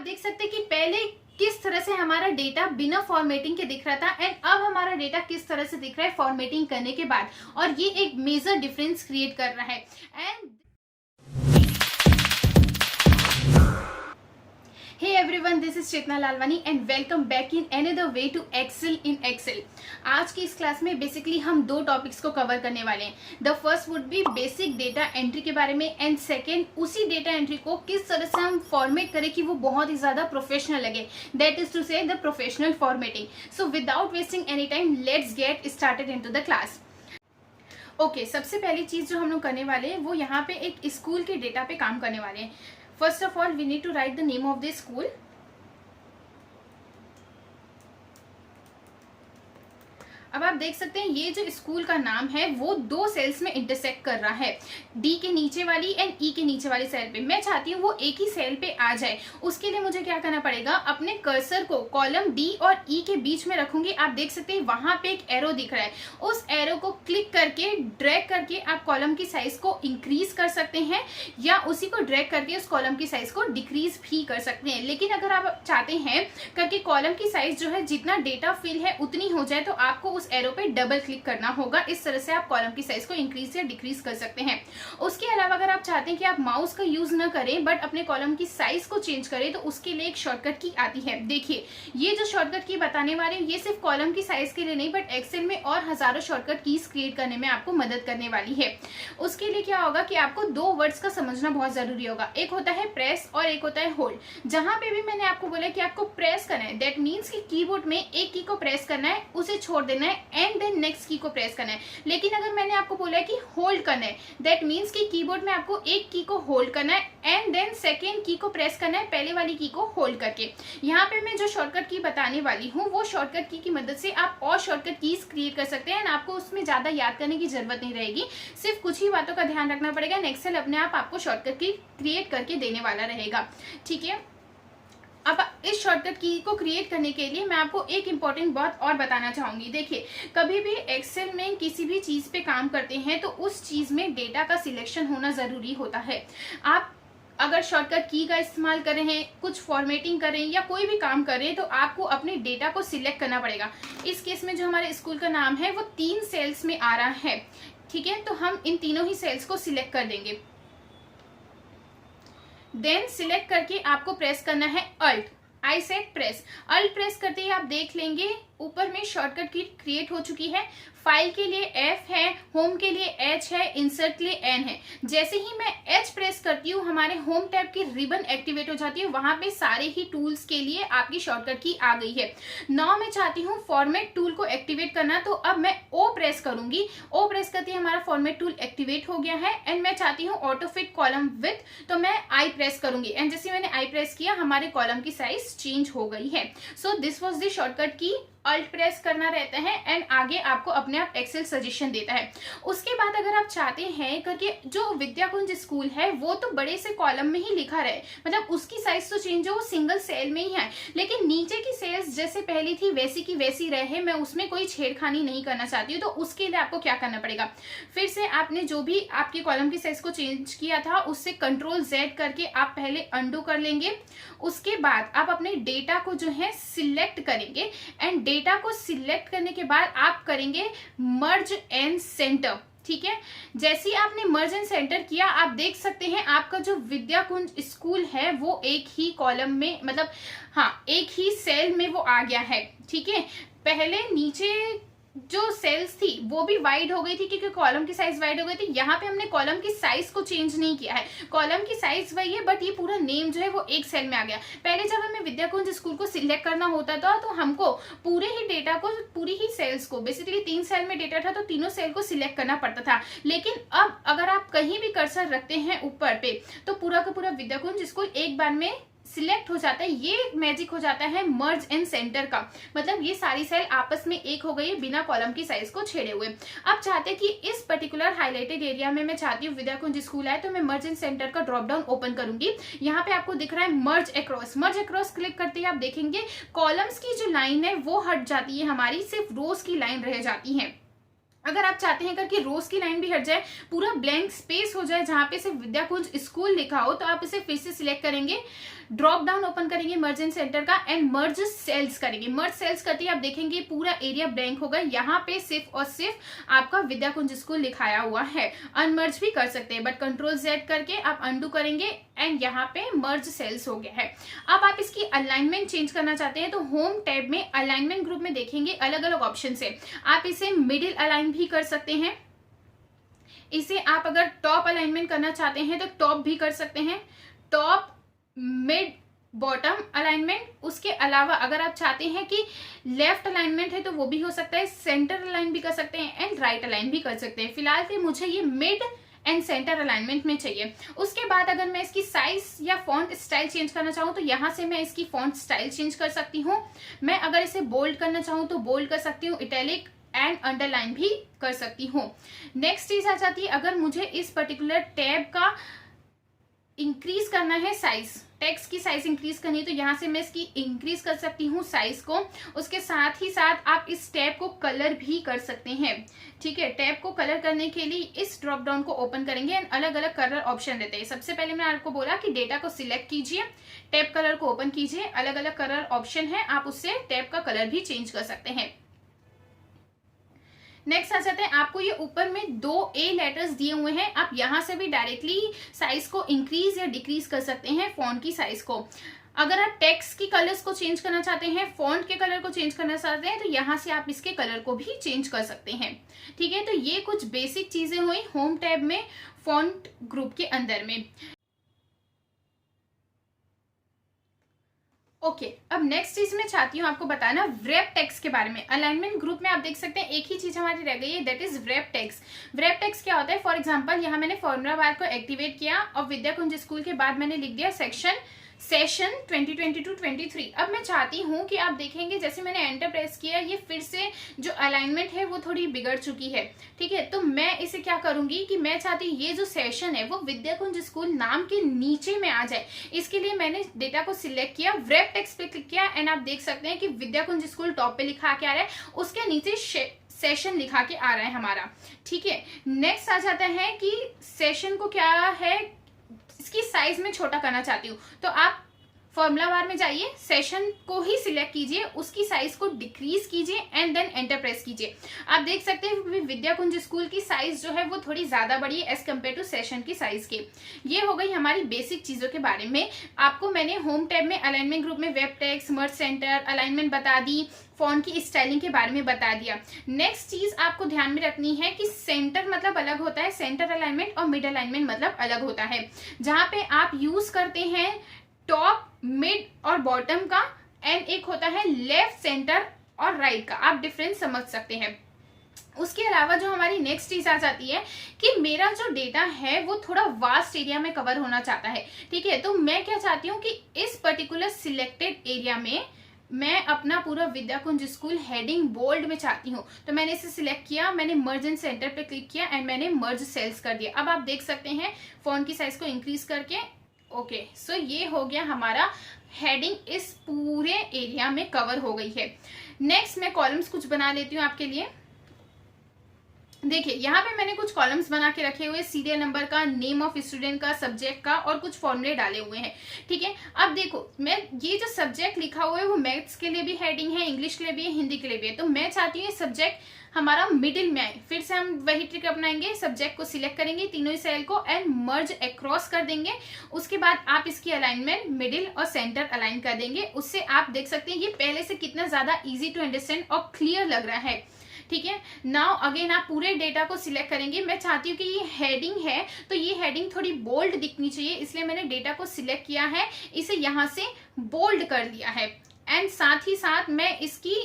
देख सकते हैं कि पहले किस तरह से हमारा डेटा बिना फॉर्मेटिंग के दिख रहा था एंड अब हमारा डेटा किस तरह से दिख रहा है फॉर्मेटिंग करने के बाद, और ये एक मेजर डिफरेंस क्रिएट कर रहा है। And hey everyone, this is Chetna Lalwani and welcome back in another way to excel in Excel. आज की इस क्लास में बेसिकली हम दो टॉपिक्स को कवर करने वाले हैं। The first would be basic data entry के बारे में एंड सेकंड उसी डेटा एंट्री को किस तरह से हम फॉर्मेट करें कि वो बहुत ही ज्यादा प्रोफेशनल लगे, दैट इज टू से the professional formatting. So without wasting any time let's get started into the class. Okay, सबसे पहली चीज जो हम लोग करने वाले हैं वो यहाँ पे एक स्कूल के डेटा पे काम करने वाले हैं। First of all, we need to write the name of the school. अब आप देख सकते हैं ये जो स्कूल का नाम है वो दो सेल्स में इंटरसेक्ट कर रहा है, डी के नीचे वाली एंड ई के नीचे वाली सेल पे। मैं चाहती हूँ वो एक ही सेल पे आ जाए। उसके लिए मुझे क्या करना पड़ेगा, अपने कर्सर को कॉलम डी और ई के बीच में रखूंगी। आप देख सकते हैं वहां पे एक एरो दिख रहा है, उस एरो को क्लिक करके ड्रैग करके आप कॉलम की साइज को इंक्रीज कर सकते हैं या उसी को ड्रैग करके उस कॉलम की साइज को डिक्रीज भी कर सकते हैं। लेकिन अगर आप चाहते हैं करके कॉलम की साइज जो है जितना डेटा फिल है उतनी हो जाए तो आपको उस एरो पे डबल क्लिक करना होगा। इस तरह से आप कॉलम की साइज को इंक्रीज या डिक्रीज कर सकते हैं। उसके अलावा अगर आप चाहते हैं कि आप माउस का यूज न करें बट अपने कॉलम की साइज को चेंज करें तो उसके लिए एक शॉर्टकट की आती है। देखिए, ये जो शॉर्टकट की बताने वाले ये सिर्फ कॉलम की साइज के लिए नहीं बट एक्सेल में और हजारों शॉर्टकट कीज क्रिएट करने में आपको मदद करने वाली है। उसके लिए क्या होगा कि आपको दो वर्ड्स का समझना बहुत जरूरी होगा, एक होता है प्रेस और एक होता है होल्ड। जहां पे भी मैंने आपको बोला कि आपको प्रेस करना है, दैट मीन्स कि कीबोर्ड में एक की को प्रेस करना है, उसे छोड़ देना है एंड देन नेक्स्ट की को प्रेस करना है। लेकिन अगर मैंने आपको बोला है कि होल्ड करना है, दैट मीन्स कि कीबोर्ड में आपको एक की को होल्ड करना है एंड देन सेकेंड की को प्रेस करना है पहले वाली की को होल्ड करके। यहाँ पे मैं जो शॉर्टकट की बताने वाली हूँ वो शॉर्टकट की मदद से आप और शॉर्टकट कीज क्रिएट कर सकते हैं एंड आपको उसमें ज्यादा याद करने की जरूरत नहीं रहेगी। सिर्फ कुछ ही बातों का ध्यान रखना पड़ेगा, एक्सेल अपने आप आपको शॉर्टकट की क्रिएट करके देने वाला रहेगा। ठीक है, अब इस शॉर्टकट की को क्रिएट करने के लिए मैं आपको एक इंपॉर्टेंट बात और बताना चाहूंगी। देखिए, कभी भी एक्सेल में किसी भी चीज पे काम करते हैं तो उस चीज में डेटा का सिलेक्शन होना जरूरी होता है। आप अगर शॉर्टकट की का इस्तेमाल कर रहे हैं, कुछ फॉर्मेटिंग कर रहे हैं या कोई भी काम कर रहे हैं तो आपको अपने डेटा को सिलेक्ट करना पड़ेगा। इस केस में जो हमारे स्कूल का नाम है वो 3 सेल्स में आ रहा है। ठीक है, तो हम इन तीनों ही सेल्स को सिलेक्ट कर देंगे। देन सिलेक्ट करके आपको प्रेस करना है Alt. I said press. Alt press करते ही आप देख लेंगे ऊपर में शॉर्टकट की क्रिएट हो चुकी है। फाइल के लिए F है, होम के लिए H है, इंसर्ट के लिए N है। जैसे ही मैं H प्रेस करती हूँ हमारे होम टैब की रिबन एक्टिवेट हो जाती है, वहां पे सारे ही टूल्स के लिए आपकी शॉर्टकट की आ गई है। नाउ मैं चाहती हूँ फॉर्मेट टूल को एक्टिवेट करना, तो अब मैं O प्रेस करूंगी। O प्रेस करते ही हमारा फॉर्मेट टूल एक्टिवेट हो गया है एंड मैं चाहती हूँ ऑटो फिट कॉलम विथ, तो मैं I प्रेस करूंगी एंड जैसे मैंने I प्रेस किया हमारे कॉलम की साइज चेंज हो गई है। So this was the shortcut की। अल्ट प्रेस करना रहता है एंड आगे आपको अपने आप एक्सेल सजेशन देता है। उसके बाद अगर आप चाहते हैं करके जो विद्याकुंज स्कूल है वो तो बड़े से कॉलम में ही लिखा रहे, मतलब उसकी साइज तो चेंज हो, वो सिंगल सेल में ही है, लेकिन नीचे की सेल्स जैसे पहली थी वैसी की वैसी रहे, मैं उसमें कोई छेड़खानी नहीं करना चाहती हूँ। तो उसके लिए आपको क्या करना पड़ेगा, फिर से आपने जो भी आपकी कॉलम की साइज को चेंज किया था उससे कंट्रोल Z करके आप पहले अंडू कर लेंगे। उसके बाद आप अपने डेटा को जो है सिलेक्ट करेंगे एंड डेटा को सिलेक्ट करने के बाद आप करेंगे मर्ज एंड सेंटर। ठीक है, जैसे ही आपने मर्ज एंड सेंटर किया आप देख सकते हैं आपका जो विद्याकुंज स्कूल है वो एक ही कॉलम में, मतलब हाँ एक ही सेल में वो आ गया है। ठीक है, पहले नीचे जो सेल्स थी वो भी वाइड हो गई थी क्योंकि कॉलम की साइज वाइड हो गई थी। यहाँ पे हमने कॉलम की साइज को चेंज नहीं किया है, कॉलम की साइज वही है बट ये पूरा नेम जो है वो एक सेल में आ गया। पहले जब हमें विद्याकुंज स्कूल को सिलेक्ट करना होता था तो हमको पूरे ही डेटा को, पूरी ही सेल्स को, बेसिकली 3 सेल में डेटा था तो तीनों सेल को सिलेक्ट करना पड़ता था। लेकिन अब अगर आप कहीं भी कर्सर रखते हैं ऊपर पे तो पूरा का पूरा विद्याकुंज स्कूल एक बार में सिलेक्ट हो जाता है। ये मैजिक हो जाता है मर्ज एंड सेंटर का, मतलब ये सारी सेल आपस में एक हो गई बिना कॉलम की साइज को छेड़े हुए। अब चाहते कि इस पर्टिकुलर हाईलाइटेड एरिया में मैं चाहती हूँ विद्याकुंज स्कूल है तो मैं मर्ज एंड सेंटर का ड्रॉप डाउन ओपन करूंगी। यहाँ पे आपको दिख रहा है मर्ज अक्रॉस। मर्ज अक्रॉस क्लिक करते ही आप देखेंगे कॉलम्स की जो लाइन है वो हट जाती है, हमारी सिर्फ रोज की लाइन रह जाती है। अगर आप चाहते हैं कि रोज की लाइन भी हट जाए, पूरा ब्लैंक स्पेस हो जाए जहां पे सिर्फ विद्याकुंज स्कूल लिखा हो, तो आप इसे फिर से सिलेक्ट करेंगे, ड्रॉप डाउन ओपन करेंगे मर्ज एंड सेंटर का एंड मर्ज सेल्स करेंगे। मर्ज सेल्स करते ही आप देखेंगे पूरा एरिया ब्लैंक होगा, यहाँ पे सिर्फ और सिर्फ आपका विद्याकुंज स्कूल लिखाया हुआ है। अनमर्ज भी कर सकते हैं बट कंट्रोल Z करके आप अंडू करेंगे एंड यहाँ पे मर्ज सेल्स हो गया है। अब आप इसकी अलाइनमेंट चेंज करना चाहते हैं तो होम टैब में अलाइनमेंट ग्रुप में देखेंगे अलग अलग ऑप्शन है। आप इसे मिडिल अलाइन भी कर सकते हैं, इसे आप अगर टॉप अलाइनमेंट करना चाहते हैं तो टॉप भी कर सकते हैं, टॉप मिड बॉटम अलाइनमेंट। उसके अलावा अगर आप चाहते हैं कि लेफ्ट अलाइनमेंट है तो वो भी हो सकता है, सेंटर अलाइन भी कर सकते हैं एंड राइट अलाइन भी कर सकते हैं। फिलहाल के मुझे ये मिड एंड सेंटर अलाइनमेंट में चाहिए। उसके बाद अगर मैं इसकी साइज या फॉन्ट स्टाइल चेंज करना चाहूँ तो यहाँ से मैं इसकी फॉन्ट स्टाइल चेंज कर सकती हूँ। मैं अगर इसे बोल्ड करना चाहूँ तो बोल्ड कर सकती हूँ, इटैलिक एंड अंडरलाइन भी कर सकती हूँ। नेक्स्ट चीज आ जाती है, अगर मुझे इस पर्टिकुलर टैब का इंक्रीज करना है साइज, टेक्स्ट की साइज इंक्रीज करनी है तो यहाँ से मैं इसकी इंक्रीज कर सकती हूँ साइज को। उसके साथ ही साथ आप इस टैब को कलर भी कर सकते हैं। ठीक है, टैब को कलर करने के लिए इस ड्रॉप डाउन को ओपन करेंगे एंड अलग अलग कलर ऑप्शन रहते हैं। सबसे पहले मैं आपको बोला कि डेटा को सिलेक्ट कीजिए, टैब कलर को ओपन कीजिए, अलग अलग कलर ऑप्शन है, आप उससे टैब का कलर भी चेंज कर सकते हैं। नेक्स्ट आ जाते हैं, आपको ये ऊपर में 2 A लेटर्स दिए हुए हैं, आप यहाँ से भी डायरेक्टली साइज को इंक्रीज या डिक्रीज कर सकते हैं फॉन्ट की साइज को। अगर आप टेक्स्ट की कलर्स को चेंज करना चाहते हैं, फॉन्ट के कलर को चेंज करना चाहते हैं तो यहाँ से आप इसके कलर को भी चेंज कर सकते हैं। ठीक है, तो ये कुछ बेसिक चीजें हुई होम टैब में फॉन्ट ग्रुप के अंदर में। ओके, अब नेक्स्ट चीज मैं चाहती हूँ आपको बताना व्रैप टेक्स्ट के बारे में। अलाइनमेंट ग्रुप में आप देख सकते हैं एक ही चीज हमारी रह गई है, that is wrap text. Wrap text क्या होता है? फॉर एग्जांपल यहाँ मैंने फॉर्मूला बार को एक्टिवेट किया और विद्याकुंज स्कूल के बाद मैंने लिख दिया सेशन 2022-23। अब मैं चाहती हूँ कि आप देखेंगे जैसे मैंने एंटर प्रेस किया, ये फिर से जो अलाइनमेंट है वो थोड़ी बिगड़ चुकी है। ठीक है, तो मैं इसे क्या करूंगी कि मैं चाहती हूँ ये जो सेशन है वो विद्याकुंज स्कूल नाम के नीचे में आ जाए। इसके लिए मैंने डेटा को सिलेक्ट किया, व्रैप टेक्स्ट पे क्लिक किया एंड आप देख सकते हैं कि विद्याकुंज स्कूल टॉप पे लिखा के आ रहा है, उसके नीचे सेशन लिखा के आ रहा है हमारा। ठीक है, नेक्स्ट आ जाता है कि सेशन को क्या है, इसकी साइज में छोटा करना चाहती हूँ तो आप फॉर्मूला बार में जाइए, सेशन को ही सिलेक्ट कीजिए, उसकी साइज को डिक्रीज कीजिए एंड देन एंटर प्रेस कीजिए। आप देख सकते हैं विद्याकुंज स्कूल की साइज जो है वो थोड़ी ज्यादा बड़ी है एज कम्पेयर टू सेशन की साइज के। ये हो गई हमारी बेसिक चीजों के बारे में। आपको मैंने होम टैब में अलाइनमेंट ग्रुप में वेब टेक्स्ट, मर्ज सेंटर, अलाइनमेंट बता दी, फॉन्ट की स्टाइलिंग के बारे में बता दिया। नेक्स्ट चीज आपको ध्यान में रखनी है कि सेंटर मतलब अलग होता है, सेंटर अलाइनमेंट और मिड अलाइनमेंट मतलब अलग होता है। जहां पे आप यूज करते हैं टॉप, मिड और बॉटम का, एंड एक होता है लेफ्ट, सेंटर और राइट का, आप डिफरेंस समझ सकते हैं। उसके अलावा जो हमारी नेक्स्ट चीज आ जाती है कि मेरा जो डेटा है वो थोड़ा वास्ट एरिया में कवर होना चाहता है। ठीक है, तो मैं क्या चाहती हूँ कि इस पर्टिकुलर सिलेक्टेड एरिया में मैं अपना पूरा विद्याकुंज स्कूल हेडिंग बोल्ड में चाहती हूँ। तो मैंने इसे सिलेक्ट किया, मैंने मर्ज एंड सेंटर पे क्लिक किया एंड मैंने मर्ज सेल्स कर दिया। अब आप देख सकते हैं फॉन्ट की साइज को इंक्रीज करके। ओके, सो ये हो गया हमारा हेडिंग, इस पूरे एरिया में कवर हो गई है। नेक्स्ट मैं कॉलम्स कुछ बना लेती हूँ आपके लिए। देखिए यहाँ पे मैंने कुछ कॉलम्स बना के रखे हुए, सीरियल नंबर का, नेम ऑफ स्टूडेंट का, सब्जेक्ट का और कुछ फॉर्मूले डाले हुए हैं। ठीक है, अब देखो मैं ये जो सब्जेक्ट लिखा हुआ है वो मैथ्स के लिए भी हेडिंग है, इंग्लिश के लिए भी है, हिंदी के लिए भी है। तो मैं चाहती हूँ ये सब्जेक्ट हमारा मिडिल में आए। फिर से हम वही ट्रिक अपनाएंगे, सब्जेक्ट को सिलेक्ट करेंगे तीनों ही सेल को एंड मर्ज अक्रॉस कर देंगे। उसके बाद आप इसकी अलाइनमेंट मिडिल और सेंटर अलाइन कर देंगे। उससे आप देख सकते हैं ये पहले से कितना ज्यादा इजी टू अंडरस्टैंड और क्लियर लग रहा है। ठीक है, नाउ अगेन आप पूरे डेटा को सिलेक्ट करेंगे। मैं चाहती हूँ कि ये हेडिंग है तो ये हेडिंग थोड़ी बोल्ड दिखनी चाहिए, इसलिए मैंने डेटा को सिलेक्ट किया है, इसे यहाँ से बोल्ड कर दिया है एंड साथ ही साथ मैं इसकी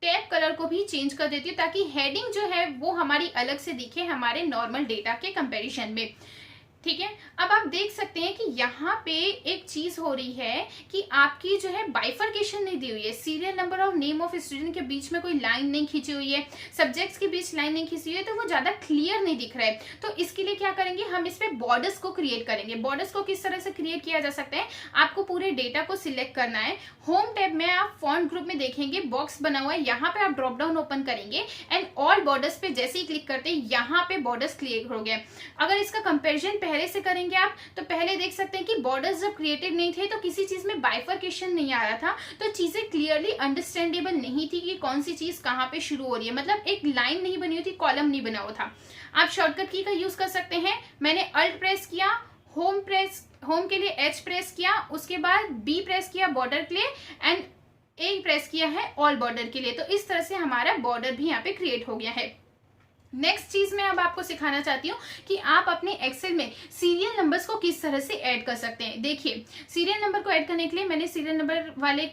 टैब कलर को भी चेंज कर देती हूँ ताकि हेडिंग जो है वो हमारी अलग से दिखे हमारे नॉर्मल डेटा के कंपैरिजन में। ठीक है, अब आप देख सकते हैं कि यहाँ पे एक चीज हो रही है कि आपकी जो है बाइफर्केशन नहीं दी हुई है, सीरियल नंबर और नेम ऑफ स्टूडेंट के बीच में कोई लाइन नहीं खींची हुई है, सब्जेक्ट्स के बीच लाइन नहीं खींची हुई है, तो वो ज्यादा क्लियर नहीं दिख रहा है। तो इसके लिए क्या करेंगे, हम इस पे बॉर्डर्स को क्रिएट करेंगे। बॉर्डर्स को किस तरह से क्रिएट किया जा सकता है, आपको पूरे डेटा को सिलेक्ट करना है। होम टैब में आप फॉन्ट ग्रुप में देखेंगे बॉक्स बना हुआ है, यहाँ पे आप ड्रॉप डाउन ओपन करेंगे एंड ऑल बॉर्डर्स पे जैसे ही क्लिक करते हैं यहाँ पे बॉर्डर्स क्लियर हो गया। अगर इसका कंपेरिजन पहले से करेंगे आप तो पहले देख सकते हैं कि बॉर्डर्स जब क्रिएटेड नहीं थे तो किसी चीज में बाइफर्केशन नहीं आ रहा था, तो चीजें क्लियरली अंडरस्टैंडेबल नहीं थी कि कौन सी चीज कहाँ पे शुरू हो रही है, मतलब एक लाइन नहीं बनी हुई थी, कॉलम नहीं बना हुआ था। आप शॉर्टकट की का यूज कर सकते हैं। मैंने अल्ट प्रेस किया, होम के लिए एच प्रेस किया, उसके बाद बी प्रेस किया बॉर्डर के लिए, एंड ए प्रेस किया है ऑल बॉर्डर के लिए। तो इस तरह से हमारा बॉर्डर भी यहाँ पे क्रिएट हो गया है। नेक्स्ट चीज मैं अब आपको सिखाना चाहती हूँ कि आप अपने एक्सेल में सीरियल नंबर्स को किस तरह से ऐड कर सकते हैं। देखिए, सीरियल नंबर को ऐड करने के लिए मैंने सीरियल नंबर वाले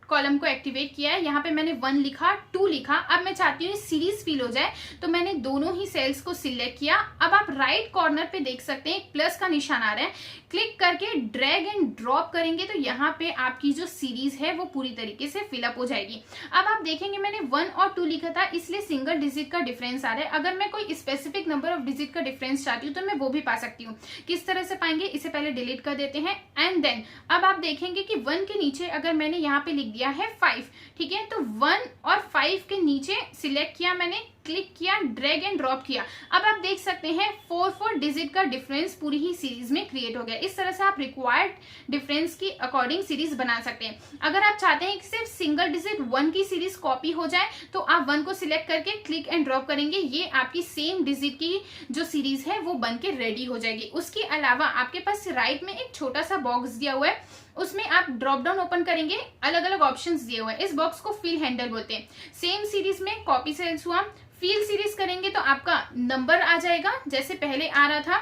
कॉलम को एक्टिवेट किया है। यहाँ पे मैंने 1 लिखा, 2 लिखा। अब मैं चाहती हूँ सीरीज फिल हो जाए तो मैंने दोनों ही सेल्स को सिलेक्ट किया। अब आप राइट कॉर्नर पे देख सकते हैं एक प्लस का निशान आ रहा है, क्लिक करके ड्रैग एंड ड्रॉप करेंगे तो यहाँ पे आपकी जो सीरीज है वो पूरी तरीके से फिलअप हो जाएगी। अब आप देखेंगे मैंने 1 और 2 लिखा था, इसलिए सिंगल डिजिट का डिफरेंस आ रहा है। अगर मैं कोई स्पेसिफिक नंबर ऑफ डिजिट का डिफरेंस चाहती हूँ तो मैं वो भी पा सकती हूँ। किस तरह से पाएंगे, इसे पहले डिलीट कर देते हैं। एंड देन अब आप देखेंगे कि 1 के नीचे अगर मैंने यहाँ पे लिख दिया है 5, ठीक है, तो 1 और 5 के नीचे सिलेक्ट किया मैंने, क्लिक किया, ड्रैग एंड ड्रॉप किया। अब आप देख सकते हैं 4 डिजिट का डिफरेंस पूरी ही सीरीज में क्रिएट हो गया। इस तरह से आप रिक्वायर्ड डिफरेंस की अकॉर्डिंग सीरीज बना सकते हैं। अगर आप चाहते हैं कि सिर्फ सिंगल डिजिट 1 की सीरीज कॉपी हो जाए तो आप 1 को सिलेक्ट करके क्लिक एंड ड्रॉप करेंगे, ये आपकी सेम डिजिट की जो सीरीज है वो बन के रेडी हो जाएगी। उसके अलावा आपके पास राइट में एक छोटा सा बॉक्स दिया हुआ है, उसमें आप ड्रॉप डाउन ओपन करेंगे, अलग अलग ऑप्शंस दिए हुए हैं। इस बॉक्स को फिल हैंडल बोलते हैं। सेम सीरीज में कॉपी सेल्स हुआ, फिल सीरीज करेंगे तो आपका नंबर आ जाएगा जैसे पहले आ रहा था।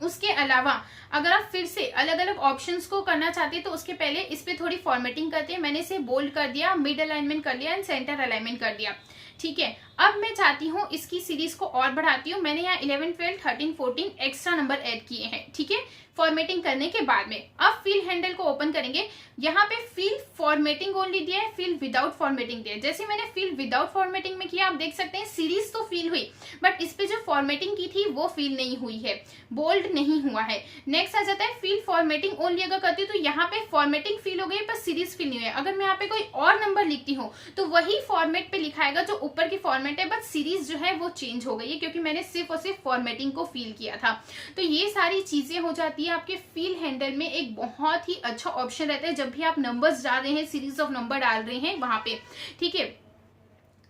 उसके अलावा अगर आप फिर से अलग अलग ऑप्शंस को करना चाहते हैं तो उसके पहले इस पे थोड़ी फॉर्मेटिंग करते हैं। मैंने इसे बोल्ड कर दिया, मिड अलाइनमेंट कर लिया एंड सेंटर अलाइनमेंट कर दिया, ठीक है। अब मैं चाहती हूँ इसकी सीरीज को और बढ़ाती हूँ। मैंने यहाँ 11, 12, 13, 14 एक्स्ट्रा नंबर ऐड किए हैं, ठीक है, फॉर्मेटिंग करने के बाद में। अब फिल हैंडल को ओपन करेंगे, यहाँ पे फिल फॉर्मेटिंग ओनली दिया है, फिल विदाउट फॉर्मेटिंग दिया है। जैसे मैंने फिल विदाउट फॉर्मेटिंग में किया, आप देख सकते हैं सीरीज तो फिल हुई बट इस पे जो फॉर्मेटिंग की थी वो फिल नहीं हुई है, बोल्ड नहीं हुआ है। नेक्स्ट आ जाता है फिल फॉर्मेटिंग ओनली। अगर करती हूँ तो यहाँ पे फॉर्मेटिंग फिल हो गई पर सीरीज फिल नहीं हुई है। अगर मैं यहाँ पे कोई और नंबर लिखती हूँ तो वही फॉर्मेट पे लिखाएगा जो ऊपर की फॉर्मेट है, बट सीरीज जो है वो चेंज हो गई है क्योंकि मैंने सिर्फ और सिर्फ फॉर्मेटिंग को फिल किया था। तो ये सारी चीजें हो जाती है आपके फिल हैंडल में। एक बहुत ही अच्छा ऑप्शन रहता है जब भी आप नंबर्स डाल रहे हैं, सीरीज ऑफ नंबर डाल रहे हैं वहां पे, ठीक है।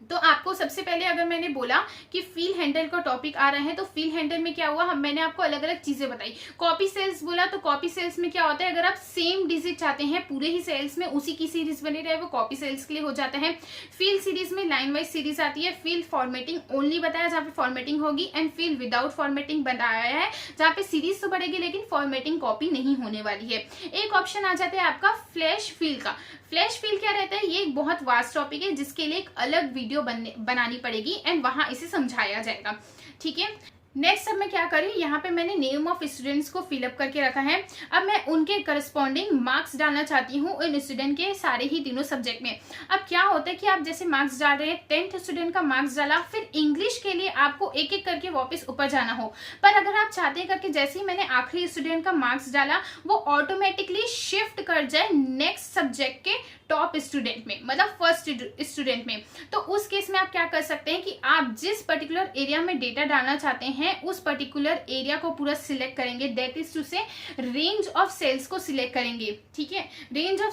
तो आपको सबसे पहले अगर मैंने बोला कि फिल हैंडल का टॉपिक आ रहा है तो फिल हैंडल में क्या हुआ, मैंने आपको अलग अलग चीजें बताई। कॉपी सेल्स बोला तो कॉपी सेल्स में क्या होता है, अगर आप सेम डिजिट चाहते हैं पूरे ही सेल्स में उसी की सीरीज बनी रहे वो कॉपी सेल्स के लिए हो जाता है। फिल सीरीज में लाइन वाइज सीरीज आती है। फिल फॉर्मेटिंग ओनली बताया जहाँ पे फॉर्मेटिंग होगी, एंड फिल विदाउट फॉर्मेटिंग बनाया है जहाँ पे सीरीज तो बढ़ेगी लेकिन फॉर्मेटिंग कॉपी नहीं होने वाली है। एक ऑप्शन आ जाता है आपका फ्लैश फिल का। फ्लैश फिल क्या रहता है, ये एक बहुत वास्ट टॉपिक है जिसके लिए एक अलग वीडियो बनानी पड़ेगी एंड वहां इसे समझाया जाएगा, ठीक है। नेक्स्ट अब मैं क्या करी, यहाँ पे मैंने नेम ऑफ स्टूडेंट्स को फिलअप करके रखा है। अब मैं उनके करस्पॉन्डिंग मार्क्स डालना चाहती हूँ उन स्टूडेंट के सारे ही तीनों सब्जेक्ट में। अब क्या होता है कि आप जैसे मार्क्स डाल रहे हैं, 10th स्टूडेंट का मार्क्स डाला, फिर इंग्लिश के लिए आपको एक एक करके वापस ऊपर जाना हो। पर अगर आप चाहते हैं करके जैसे ही मैंने आखिरी स्टूडेंट का मार्क्स डाला वो ऑटोमेटिकली शिफ्ट कर जाए नेक्स्ट सब्जेक्ट के टॉप स्टूडेंट में, मतलब फर्स्ट स्टूडेंट में, तो उस केस में आप क्या कर सकते हैं कि आप जिस पर्टिकुलर एरिया में डेटा डालना चाहते हैं उस पर्टिकुलर एरिया को पूरा सिलेक्ट करेंगे, दैट इज टू से रेंज ऑफ सेल्स को सिलेक्ट करेंगे, ठीक है। रेंज ऑफ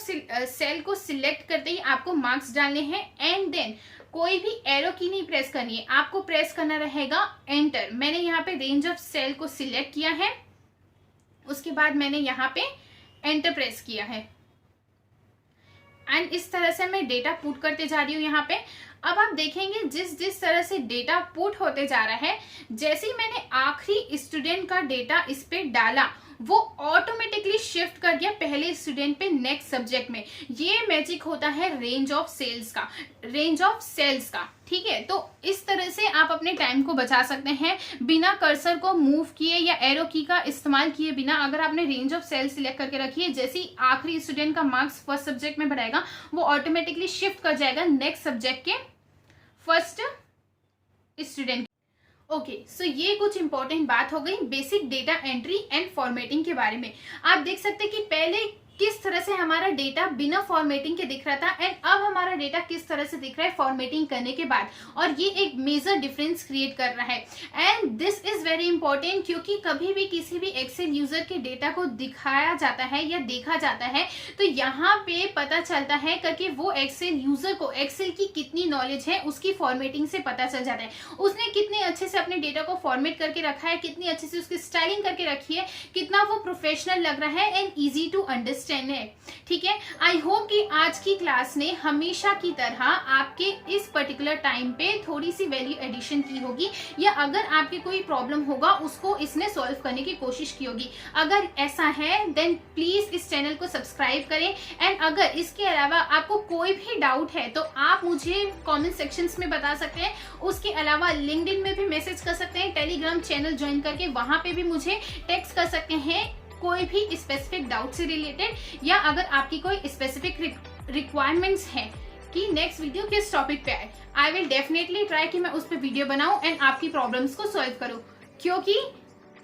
सेल को सिलेक्ट करते ही आपको मार्क्स डालने हैं एंड देन कोई भी एरो की नहीं प्रेस करनी है, आपको प्रेस करना रहेगा एंटर। मैंने यहाँ पे रेंज ऑफ सेल को सिलेक्ट किया है, उसके बाद मैंने यहाँ पे एंटर प्रेस किया है एंड इस तरह से मैं डेटा पुट करते जा रही हूँ यहाँ पे। अब आप देखेंगे जिस जिस तरह से डेटा पुट होते जा रहा है, जैसे ही मैंने आखिरी स्टूडेंट का डेटा इस पे डाला वो ऑटोमेटिकली शिफ्ट कर गया पहले स्टूडेंट पे नेक्स्ट सब्जेक्ट में। ये मैजिक होता है रेंज ऑफ सेल्स का, रेंज ऑफ सेल्स का, ठीक है। तो इस तरह से आप अपने टाइम को बचा सकते हैं बिना कर्सर को मूव किए या एरो की का इस्तेमाल किए बिना। अगर आपने रेंज ऑफ सेल्स सिलेक्ट करके रखी है, जैसे ही आखिरी स्टूडेंट का मार्क्स फर्स्ट सब्जेक्ट में बढ़ाएगा वो ऑटोमेटिकली शिफ्ट कर जाएगा नेक्स्ट सब्जेक्ट के फर्स्ट स्टूडेंट। ओके, सो ये कुछ इंपॉर्टेंट बात हो गई basic data entry and formatting के बारे में। आप देख सकते हैं कि पहले किस तरह से हमारा डेटा बिना फॉर्मेटिंग के दिख रहा था एंड अब हमारा डेटा किस तरह से दिख रहा है फॉर्मेटिंग करने के बाद, और ये एक मेजर डिफरेंस क्रिएट कर रहा है। And this is very important, क्योंकि कभी भी किसी भी एक्सेल यूजर के डेटा को दिखाया जाता है या देखा जाता है तो यहाँ पे पता चलता है करके वो एक्सेल यूजर को एक्सेल की कितनी नॉलेज है उसकी फॉर्मेटिंग से पता चल जाता है। उसने कितने अच्छे से अपने डेटा को फॉर्मेट करके रखा है, कितनी अच्छे से उसकी स्टाइलिंग करके रखी है, कितना वो प्रोफेशनल लग रहा है एंड इजी टू अंडरस्टैंड है। ठीक है, आई होप कि आज की क्लास ने हमेशा की तरह आपके इस पर्टिकुलर टाइम पे थोड़ी सी वैल्यू एडिशन की होगी, या अगर आपके कोई प्रॉब्लम होगा उसको इसने सॉल्व करने की कोशिश की होगी। अगर ऐसा है देन प्लीज इस चैनल को सब्सक्राइब करें। एंड अगर इसके अलावा आपको कोई भी डाउट है तो आप मुझे कमेंट सेक्शंस में बता सकते हैं। उसके अलावा लिंक्डइन में भी मैसेज कर सकते हैं, टेलीग्राम चैनल ज्वाइन करके वहां पे भी मुझे टेक्स्ट कर सकते हैं कोई भी स्पेसिफिक डाउट से रिलेटेड, या अगर आपकी कोई स्पेसिफिक रिक्वायरमेंट्स है कि नेक्स्ट वीडियो किस टॉपिक पे आए, आई विल डेफिनेटली ट्राई कि मैं उस पर वीडियो बनाऊं एंड आपकी प्रॉब्लम्स को सॉल्व करूं, क्योंकि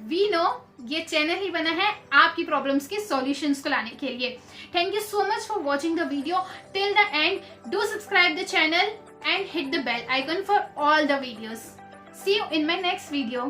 वी नो ये चैनल ही बना है आपकी प्रॉब्लम्स के सॉल्यूशंस को लाने के लिए। Thank you so much for watching the video till the end. Do subscribe the channel and hit the bell icon for all the videos. See you in my next video.